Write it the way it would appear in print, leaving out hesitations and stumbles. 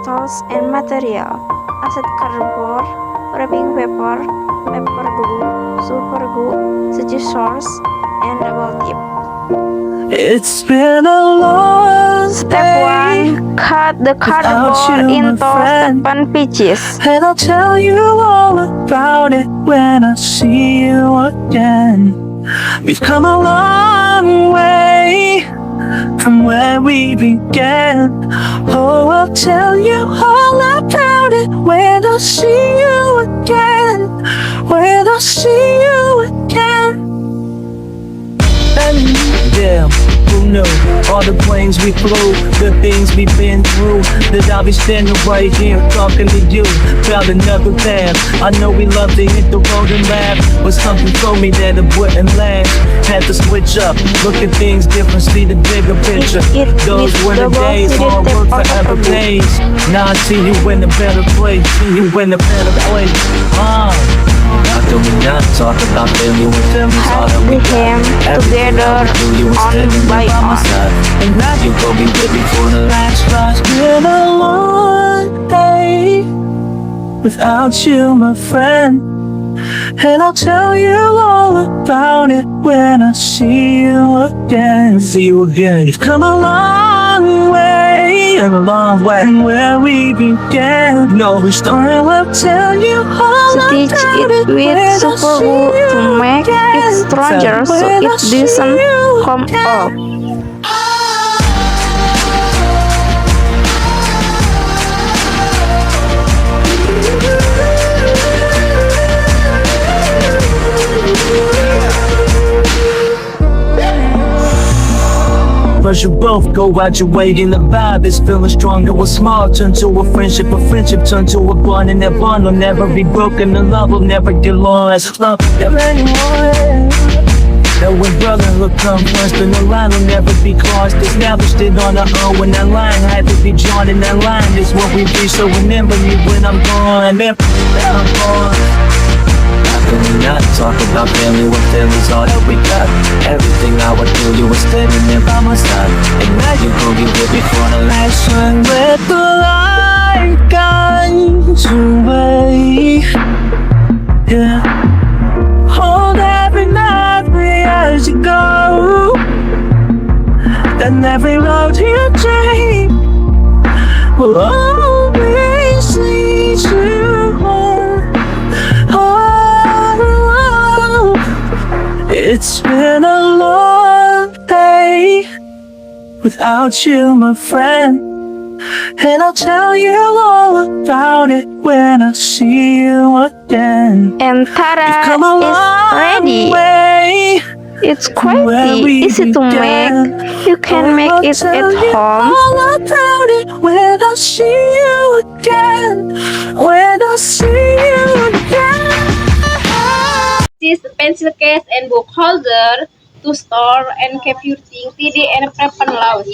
Tools and material: acetate cardboard, wrapping paper, paper glue, super glue, scissors, and double tip. It's been a long Step 1. Cut the cardboard into 7 pieces. and I'll tell you all about it when I see you again. We've come a long way from where we began. Oh, I'll tell you all about it when I see you again. When I see you again. Damn, who knew? All the planes we flew, the things we've been through, that I'll be standing right here talking to you. Found another path. I know we love to hit the road and laugh, but something told me that it wouldn't last. Had to switch up, look at things different, see the bigger picture. Those were the days, hard work forever pays. Now I see you in a better place, see you in a better place. How do we not talk about family when family's all that we Became got? together on by on. And now you go be with me for the last ride. It's been a long day without you, my friend. And I'll tell you all about it when I see you again. See you again. You've come a long way, and a long way from where we began. No story will tell you all Stitch about it with super glue to make it stronger so it doesn't come off. But you both go out your way and the vibe is feeling stronger. A small turn to a friendship turn to a bond, and that bond will never be broken. The love will never get lost. Love never anymore. That when brotherhood come first, and the line will never be crossed. Established it on our own when that line had to be drawn, and that line is what we be. So remember me when I'm gone. Remember that I'm gone. Can we not talk about family when family's all that we got? Everything I would do, you were standing there by my side. And now you gon' be with me for the last one. Let the light guide your way. Yeah. Hold every night as you go, and every road you take will always lead you home. It's been a long day without you, my friend. And I'll tell you all about it when I see you again. And tada! Come a It's ready. way. It's quite easy to make. You can make it at home. All about it when I see you again. When I see you again. This pencil case and book holder to store and keep your things tidy and prevent loss.